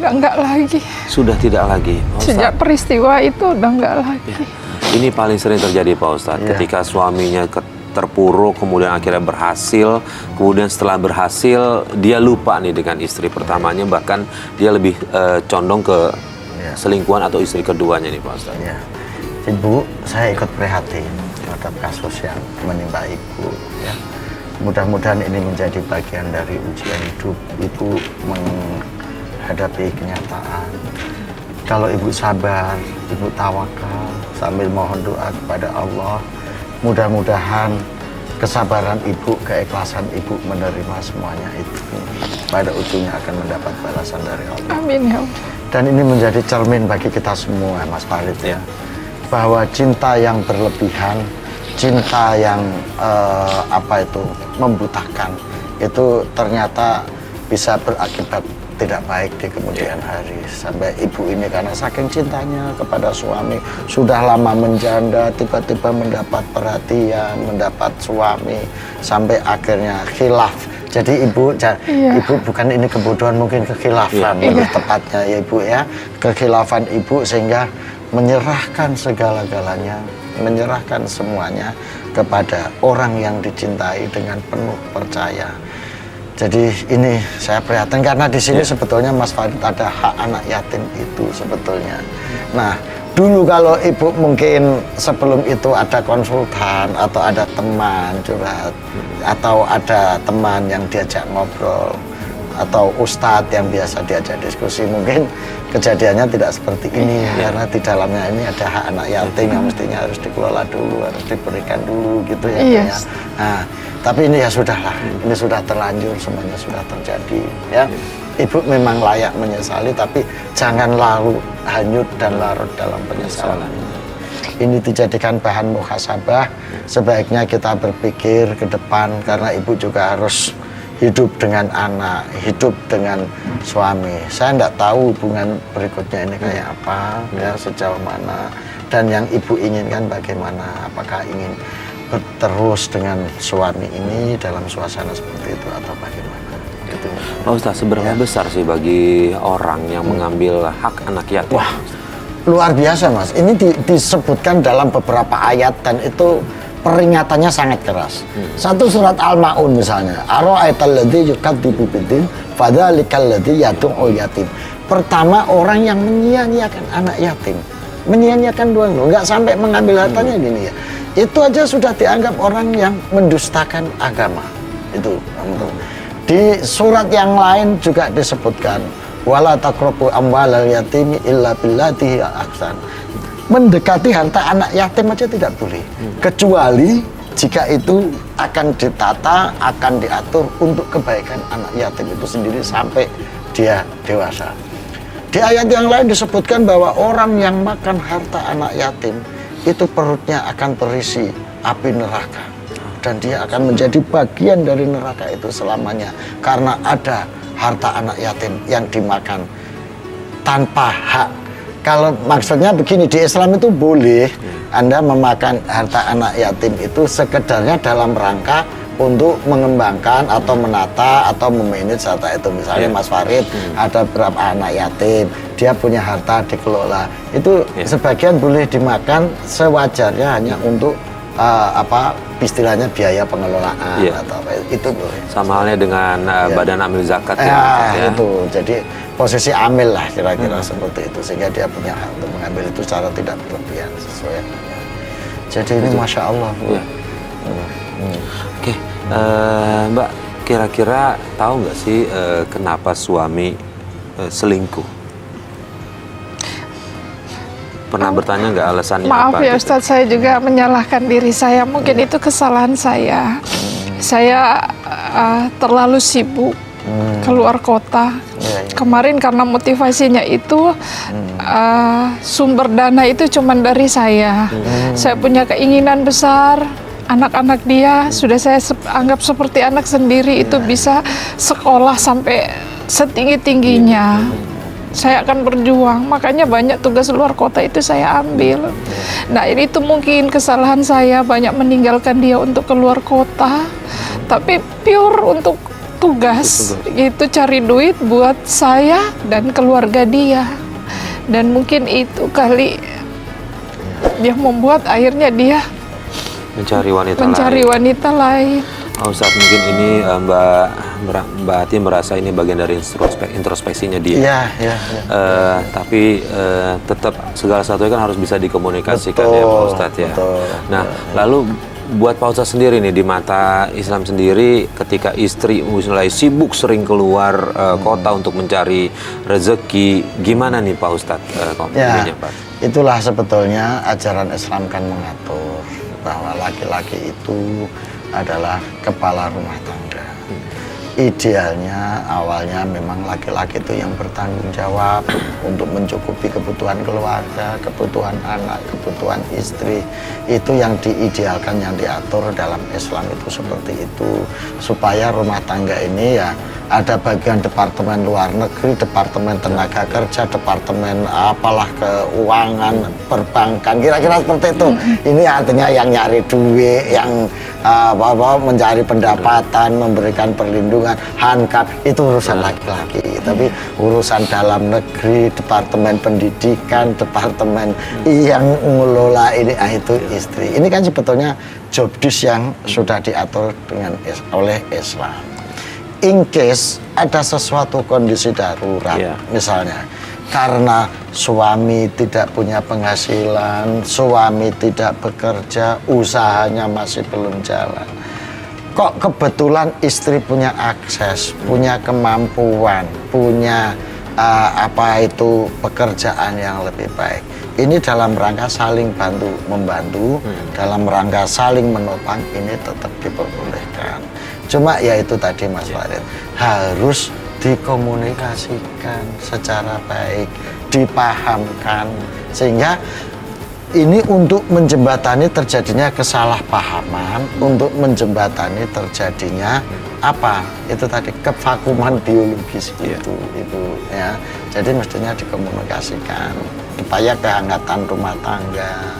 Udah enggak lagi. Sudah tidak lagi, Pak Ustadz? Sejak peristiwa itu udah enggak lagi. Ya. Ini paling sering terjadi, Pak Ustadz. Ketika suaminya terpuruk, kemudian akhirnya berhasil, kemudian setelah berhasil dia lupa nih dengan istri pertamanya, bahkan dia lebih condong ke selingkuhan atau istri keduanya nih, Pak Ustadz. Ya. Ibu, saya ikut prihatin terhadap kasus yang menimpa Ibu. Ya. Mudah-mudahan ini menjadi bagian dari ujian hidup Ibu menghadapi kenyataan. Kalau Ibu sabar, Ibu tawakal sambil mohon doa kepada Allah, mudah-mudahan kesabaran Ibu, keikhlasan Ibu menerima semuanya itu pada ujungnya akan mendapat balasan dari Allah. Amin ya Allah. Dan ini menjadi cermin bagi kita semua, Mas Farid, ya, bahwa cinta yang berlebihan, cinta yang membutakan, itu ternyata bisa berakibat tidak baik di kemudian hari. Sampai ibu ini karena saking cintanya kepada suami, sudah lama menjanda, tiba-tiba mendapat perhatian, mendapat suami, sampai akhirnya khilaf. Jadi ibu bukan ini kebodohan, mungkin kekhilafan lebih tepatnya ya Ibu ya, kekhilafan Ibu sehingga menyerahkan segala-galanya, menyerahkan semuanya kepada orang yang dicintai dengan penuh percaya. Jadi ini saya prihatin karena di sini sebetulnya Mas Farid ada hak anak yatim itu sebetulnya. Nah, dulu kalau Ibu mungkin sebelum itu ada konsultan atau ada teman curhat atau ada teman yang diajak ngobrol atau ustadz yang biasa diajak diskusi, mungkin kejadiannya tidak seperti ini karena di dalamnya ini ada hak anak yatim yang mestinya harus dikelola dulu, harus diberikan dulu gitu ya. Nah, tapi ini ya sudahlah, ini sudah terlanjur, semuanya sudah terjadi ya. Ibu memang layak menyesali, tapi jangan larut hanyut dan larut dalam penyesalan. Ini dijadikan bahan muhasabah, sebaiknya kita berpikir ke depan karena ibu juga harus hidup dengan anak, hidup dengan suami. Saya tidak tahu hubungan berikutnya ini kayak apa, ya sejauh mana, dan yang ibu inginkan bagaimana, apakah ingin terus dengan suami ini dalam suasana seperti itu atau bagaimana? Gitu. Pak Ustadz, seberapa besar sih bagi orang yang mengambil hak anak yatim? Wah, luar biasa Mas. Ini disebutkan dalam beberapa ayat dan itu peringatannya sangat keras. Satu surat Al-Ma'un misalnya, ara'aital ladzi yukadzibu biddin fadzalikal ladzi yad'u yatim. Pertama, orang yang menyia-nyiakan anak yatim, menyia-nyiakan doang loh, nggak sampai mengambil hartanya gini ya. Itu aja sudah dianggap orang yang mendustakan agama. Itu. Di surat yang lain juga disebutkan wala taqrabu amwalal yatimi illa billati ahsan. Mendekati harta anak yatim aja tidak boleh, kecuali jika itu akan ditata, akan diatur untuk kebaikan anak yatim itu sendiri sampai dia dewasa. Di ayat yang lain disebutkan bahwa orang yang makan harta anak yatim itu perutnya akan berisi api neraka dan dia akan menjadi bagian dari neraka itu selamanya karena ada harta anak yatim yang dimakan tanpa hak. Kalau maksudnya begini, di Islam itu boleh Anda memakan harta anak yatim itu sekedarnya dalam rangka untuk mengembangkan atau menata atau memanage harta itu. Misalnya Mas Farid ada berapa anak yatim, dia punya harta dikelola, itu sebagian boleh dimakan sewajarnya hanya untuk istilahnya biaya pengelolaan atau apa itu boleh. Sama halnya dengan badan amil zakat itu. Jadi posisi amil lah kira-kira seperti itu, sehingga dia punya hak untuk mengambil itu secara tidak berlebihan sesuai. Jadi ini Masya Allah. Oke, Mbak, kira-kira tahu nggak sih kenapa suami selingkuh? Pernah bertanya nggak alasannya apa? Maaf ya Ustadz, saya juga menyalahkan diri saya. Mungkin itu kesalahan saya. Saya terlalu sibuk keluar kota. Kemarin karena motivasinya itu sumber dana itu cuma dari saya. Saya punya keinginan besar. Anak-anak dia sudah saya anggap seperti anak sendiri, itu bisa sekolah sampai setinggi-tingginya. Saya akan berjuang, makanya banyak tugas luar kota itu saya ambil. Nah ini tuh mungkin kesalahan saya, banyak meninggalkan dia untuk keluar kota. Tapi pure untuk tugas. Itu cari duit buat saya dan keluarga dia. Dan mungkin itu kali yang membuat akhirnya dia mencari wanita lain. Oh, Ustadz, mungkin ini Mbak Ati merasa ini bagian dari introspeksinya dia. Iya. Tapi tetap segala sesuatu kan harus bisa dikomunikasikan, ya Pak Ustadz ya. Betul. Nah, lalu buat Pak Ustadz sendiri nih, di mata Islam sendiri, ketika istri mulai sibuk sering keluar kota untuk mencari rezeki, gimana nih Pak Ustadz komentarnya, Pak? Itulah sebetulnya ajaran Islam kan mengatur bahwa laki-laki itu adalah kepala rumah tangga. Idealnya awalnya memang laki-laki itu yang bertanggung jawab untuk mencukupi kebutuhan keluarga, kebutuhan anak, kebutuhan istri. Itu yang diidealkan, yang diatur dalam Islam itu seperti itu. Supaya rumah tangga ini ya ada bagian departemen luar negeri, departemen tenaga kerja, departemen apalah keuangan, perbankan, kira-kira seperti itu. Ini artinya yang nyari duit, yang mencari pendapatan, memberikan perlindungan, hankap, itu urusan laki-laki. Tapi urusan dalam negeri, departemen pendidikan, departemen yang mengelola ini, itu istri. Ini kan sebetulnya job desk yang sudah diatur oleh Islam. In case ada sesuatu kondisi darurat, misalnya karena suami tidak punya penghasilan, suami tidak bekerja, usahanya masih belum jalan, kok kebetulan istri punya akses, punya kemampuan, punya pekerjaan yang lebih baik. Ini dalam rangka saling membantu, dalam rangka saling menopang, ini tetap diperbolehkan. Cuma ya itu tadi Mas Farid, harus dikomunikasikan secara baik, dipahamkan, sehingga ini untuk menjembatani terjadinya kesalahpahaman, untuk menjembatani terjadinya itu tadi kevakuman biologis itu ya. Jadi mestinya dikomunikasikan supaya kehangatan rumah tangga,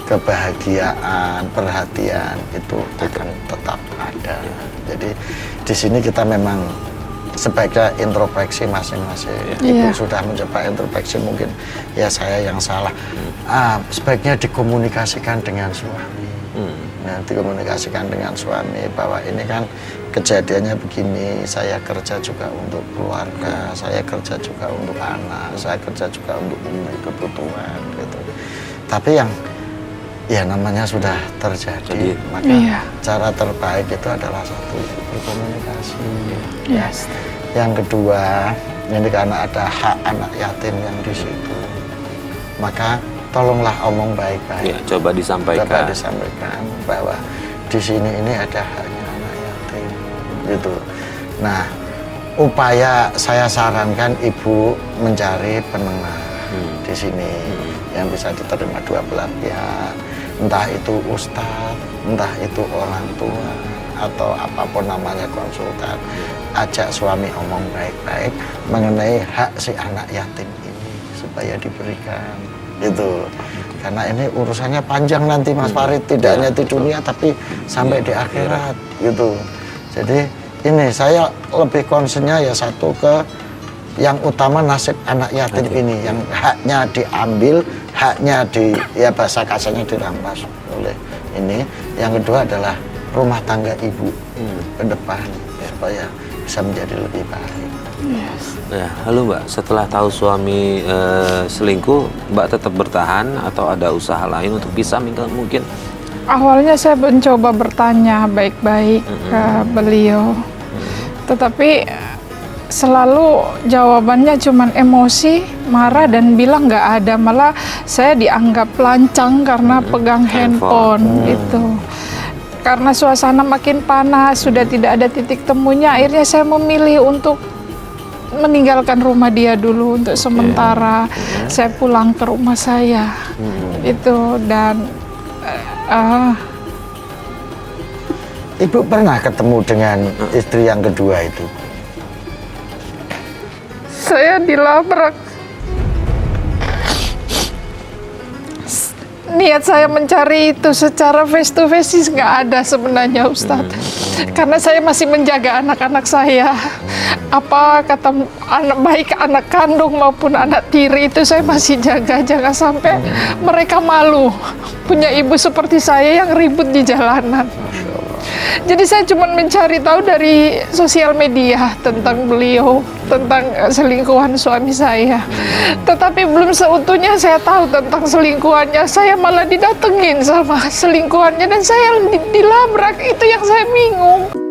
kebahagiaan, perhatian itu akan tetap ada. Jadi di sini kita memang sebaiknya introspeksi masing-masing. Ibu sudah mencoba introspeksi, mungkin ya saya yang salah. Sebaiknya dikomunikasikan dengan suami. Nah, dikomunikasikan dengan suami bahwa ini kan kejadiannya begini, saya kerja juga untuk keluarga, saya kerja juga untuk anak, saya kerja juga untuk memenuhi kebutuhan gitu. Tapi yang ya namanya sudah terjadi, maka cara terbaik itu adalah satu, berkomunikasi. Yes. Yang kedua, ini karena ada hak anak yatim yang di situ, maka tolonglah omong baik-baik. Ya, coba disampaikan bahwa di sini ini ada haknya anak yatim, gitu. Nah, upaya saya sarankan ibu mencari penengah di sini yang bisa diterima dua belah pihak. Entah itu ustadz, entah itu orang tua, atau apapun namanya konsultan. Ajak suami omong baik-baik mengenai hak si anak yatim ini supaya diberikan, gitu. Karena ini urusannya panjang nanti Mas Farid, tidak hanya di dunia tapi sampai di akhirat, gitu. Jadi ini saya lebih concernnya ya satu ke yang utama nasib anak yatim ini, yang haknya diambil, haknya bahasa kasarnya dirampas oleh ini. Yang kedua adalah rumah tangga ibu ke depan supaya bisa menjadi lebih baik. Ya, halo Mbak, setelah tahu suami selingkuh, Mbak tetap bertahan atau ada usaha lain untuk bisa mungkin? Awalnya saya mencoba bertanya baik-baik ke beliau, tetapi selalu jawabannya cuma emosi, marah, dan bilang nggak ada. Malah saya dianggap lancang karena pegang handphone itu. Karena suasana makin panas, sudah tidak ada titik temunya, akhirnya saya memilih untuk meninggalkan rumah dia dulu untuk sementara. Saya pulang ke rumah saya itu. Dan Ibu pernah ketemu dengan istri yang kedua itu? Saya dilabrak. niat saya mencari itu secara face to face sih nggak ada sebenarnya Ustadz. Karena saya masih menjaga anak-anak saya. Apa kata anak, baik anak kandung maupun anak tiri itu saya masih jaga. Jangan sampai mereka malu punya ibu seperti saya yang ribut di jalanan. Jadi saya cuma mencari tahu dari sosial media tentang beliau, tentang selingkuhan suami saya. Tetapi belum seutuhnya saya tahu tentang selingkuhannya. Saya malah didatengin sama selingkuhannya dan saya dilabrak. Itu yang saya bingung.